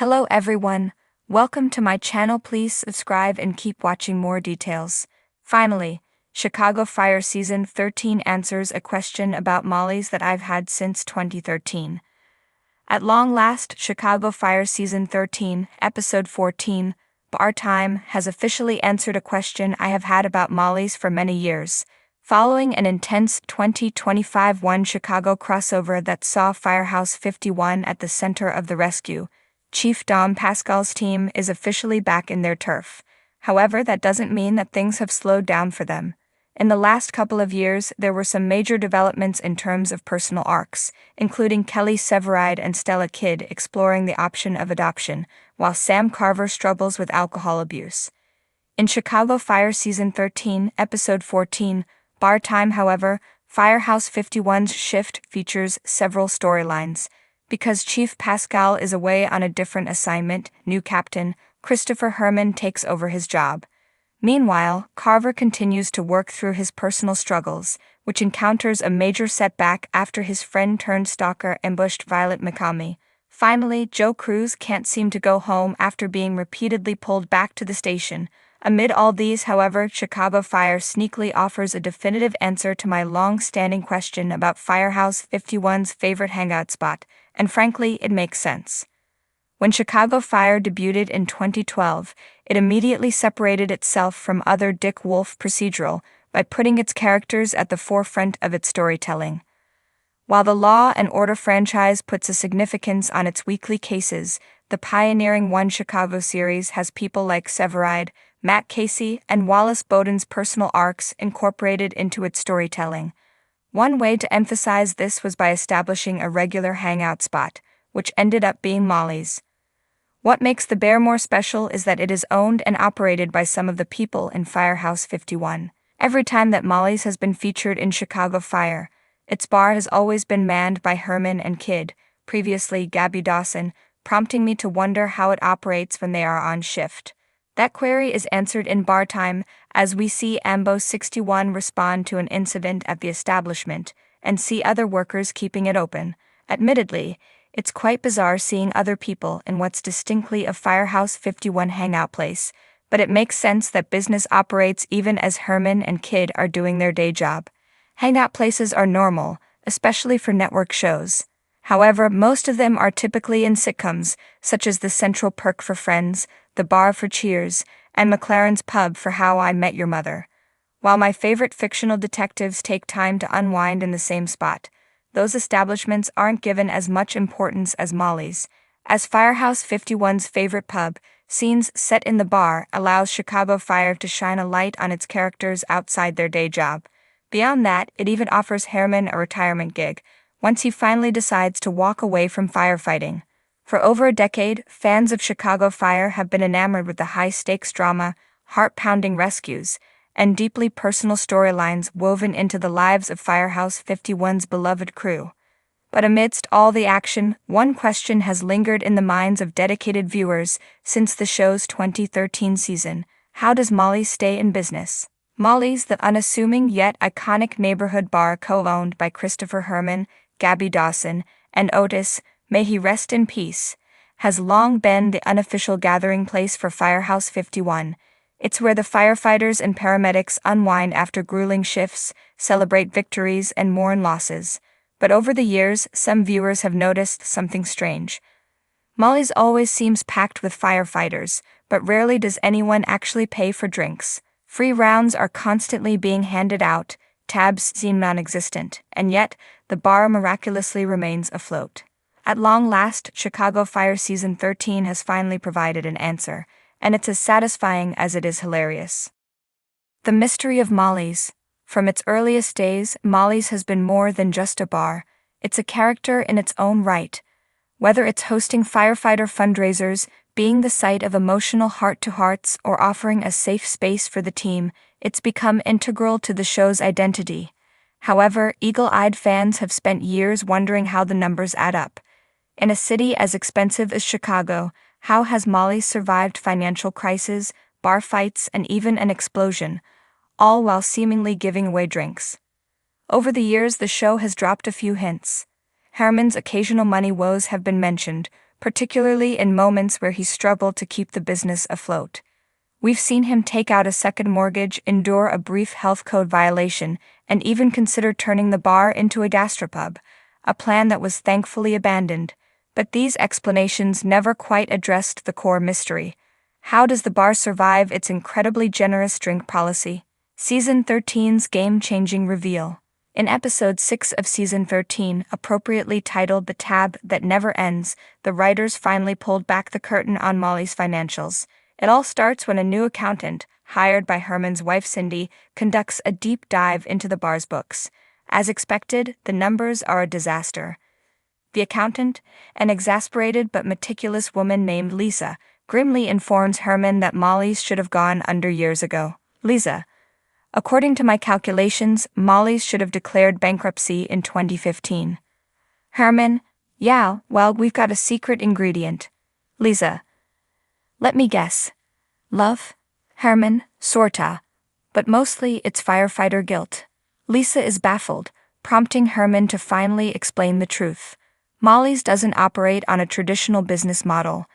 Hello everyone, welcome to my channel. Please subscribe and keep watching more details. Finally, Chicago Fire Season 13 answers a question about Molly's that I've had since 2013. At long last, Chicago Fire Season 13, Episode 14, Bar Time, has officially answered a question I have had about Molly's for many years. Following an intense 2025 One Chicago crossover that saw Firehouse 51 at the center of the rescue, Chief Dom Pascal's team is officially back in their turf. However, that doesn't mean that things have slowed down for them. In the last couple of years, there were some major developments in terms of personal arcs, including Kelly Severide and Stella Kidd exploring the option of adoption, while Sam Carver struggles with alcohol abuse. In Chicago Fire Season 13, Episode 14, Bar Time, however, Firehouse 51's shift features several storylines. Because Chief Pascal is away on a different assignment, new captain, Christopher Herman takes over his job. Meanwhile, Carver continues to work through his personal struggles, which encounters a major setback after his friend-turned-stalker ambushed Violet McCamey. Finally, Joe Cruz can't seem to go home after being repeatedly pulled back to the station. Amid all these, however, Chicago Fire sneakily offers a definitive answer to my long-standing question about Firehouse 51's favorite hangout spot, and frankly, it makes sense. When Chicago Fire debuted in 2012, it immediately separated itself from other Dick Wolf procedural by putting its characters at the forefront of its storytelling. While the Law and Order franchise puts a significance on its weekly cases, the pioneering One Chicago series has people like Severide, Matt Casey, and Wallace Bowden's personal arcs incorporated into its storytelling. One way to emphasize this was by establishing a regular hangout spot, which ended up being Molly's. What makes the Bear more special is that it is owned and operated by some of the people in Firehouse 51. Every time that Molly's has been featured in Chicago Fire, its bar has always been manned by Herman and Kidd, previously Gabby Dawson, prompting me to wonder how it operates when they are on shift. That query is answered in Bar Time, as we see Ambo 61 respond to an incident at the establishment, and see other workers keeping it open. Admittedly, it's quite bizarre seeing other people in what's distinctly a Firehouse 51 hangout place, but it makes sense that business operates even as Herman and Kidd are doing their day job. Hangout places are normal, especially for network shows. However, most of them are typically in sitcoms, such as The Central Perk for Friends, The Bar for Cheers, and McLaren's Pub for How I Met Your Mother. While my favorite fictional detectives take time to unwind in the same spot, those establishments aren't given as much importance as Molly's. As Firehouse 51's favorite pub, scenes set in the bar allows Chicago Fire to shine a light on its characters outside their day job. Beyond that, it even offers Herman a retirement gig, once he finally decides to walk away from firefighting. For over a decade, fans of Chicago Fire have been enamored with the high-stakes drama, heart-pounding rescues, and deeply personal storylines woven into the lives of Firehouse 51's beloved crew. But amidst all the action, one question has lingered in the minds of dedicated viewers since the show's 2013 season: how does Molly's stay in business? Molly's, the unassuming yet iconic neighborhood bar co-owned by Christopher Herman, Gabby Dawson, and Otis, may he rest in peace, has long been the unofficial gathering place for Firehouse 51. It's where the firefighters and paramedics unwind after grueling shifts, celebrate victories, and mourn losses. But over the years, some viewers have noticed something strange. Molly's always seems packed with firefighters, but rarely does anyone actually pay for drinks. Free rounds are constantly being handed out, tabs seem non-existent, and yet, the bar miraculously remains afloat. At long last, Chicago Fire Season 13 has finally provided an answer, and it's as satisfying as it is hilarious. The mystery of Molly's. From its earliest days, Molly's has been more than just a bar. It's a character in its own right. Whether it's hosting firefighter fundraisers, being the site of emotional heart-to-hearts, or offering a safe space for the team, it's become integral to the show's identity. However, eagle-eyed fans have spent years wondering how the numbers add up. In a city as expensive as Chicago, how has Molly's survived financial crises, bar fights, and even an explosion, all while seemingly giving away drinks? Over the years, the show has dropped a few hints. Herman's occasional money woes have been mentioned, particularly in moments where he struggled to keep the business afloat. We've seen him take out a second mortgage, endure a brief health code violation, and even consider turning the bar into a gastropub, a plan that was thankfully abandoned. But these explanations never quite addressed the core mystery. How does the bar survive its incredibly generous drink policy? Season 13's game-changing reveal. In episode 6 of season 13, appropriately titled The Tab That Never Ends, the writers finally pulled back the curtain on Molly's financials. It all starts when a new accountant, hired by Herman's wife Cindy, conducts a deep dive into the bar's books. As expected, the numbers are a disaster. The accountant, an exasperated but meticulous woman named Lisa, grimly informs Herman that Molly's should have gone under years ago. Lisa: according to my calculations, Molly's should have declared bankruptcy in 2015. Herman: yeah, well, we've got a secret ingredient. Lisa: let me guess. Love? Herman: sorta. But mostly it's firefighter guilt. Lisa is baffled, prompting Herman to finally explain the truth. Molly's doesn't operate on a traditional business model.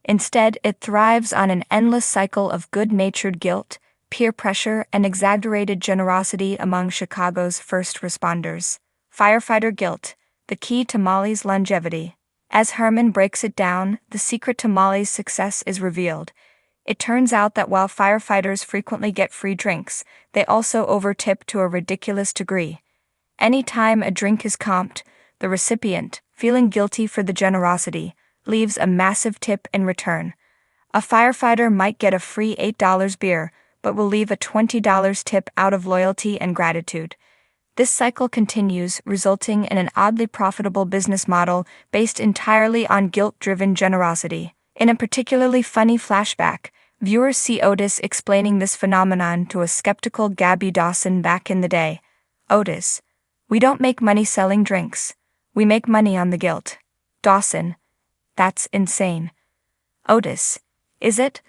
Instead, it thrives on an endless cycle of good-natured guilt, peer pressure, and exaggerated generosity among Chicago's first responders. Firefighter guilt, the key to Molly's longevity. As Herman breaks it down, the secret to Molly's success is revealed. It turns out that while firefighters frequently get free drinks, they also overtip to a ridiculous degree. Any time a drink is comped, the recipient, feeling guilty for the generosity, leaves a massive tip in return. A firefighter might get a free $8 beer, but will leave a $20 tip out of loyalty and gratitude. This cycle continues, resulting in an oddly profitable business model based entirely on guilt-driven generosity. In a particularly funny flashback, viewers see Otis explaining this phenomenon to a skeptical Gabby Dawson back in the day. Otis: we don't make money selling drinks. We make money on the guilt. Dawson: that's insane. Otis: is it?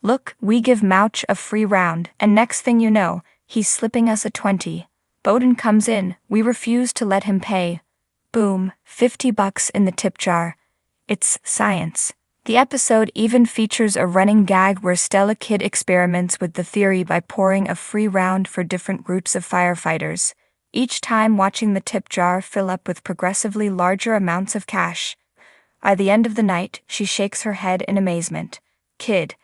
Look, we give Mouch a free round, and next thing you know, he's slipping us a 20. Bowden comes in, we refuse to let him pay. Boom, $50 in the tip jar. It's science. The episode even features a running gag where Stella Kid experiments with the theory by pouring a free round for different groups of firefighters, each time watching the tip jar fill up with progressively larger amounts of cash. By the end of the night, she shakes her head in amazement. Kid: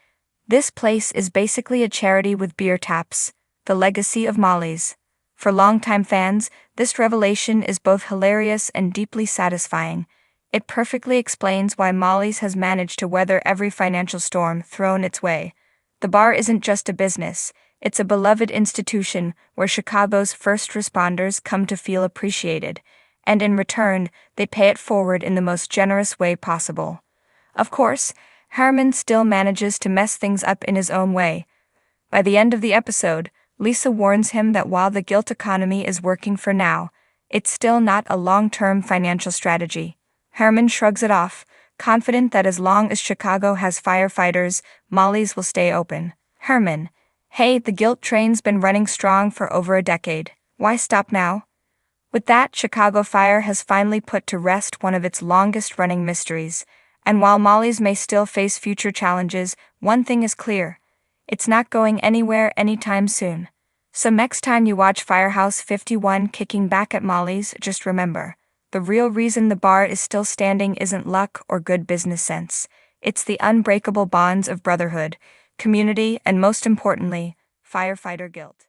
this place is basically a charity with beer taps, the legacy of Molly's. For longtime fans, this revelation is both hilarious and deeply satisfying. It perfectly explains why Molly's has managed to weather every financial storm thrown its way. The bar isn't just a business, it's a beloved institution where Chicago's first responders come to feel appreciated, and in return, they pay it forward in the most generous way possible. Of course, Herman still manages to mess things up in his own way. By the end of the episode, Lisa warns him that while the guilt economy is working for now, it's still not a long-term financial strategy. Herman shrugs it off, confident that as long as Chicago has firefighters, Molly's will stay open. Herman: hey, the guilt train's been running strong for over a decade. Why stop now? With that, Chicago Fire has finally put to rest one of its longest-running mysteries. And while Molly's may still face future challenges, one thing is clear: it's not going anywhere anytime soon. So next time you watch Firehouse 51 kicking back at Molly's, just remember, the real reason the bar is still standing isn't luck or good business sense. It's the unbreakable bonds of brotherhood, community, and most importantly, firefighter guilt.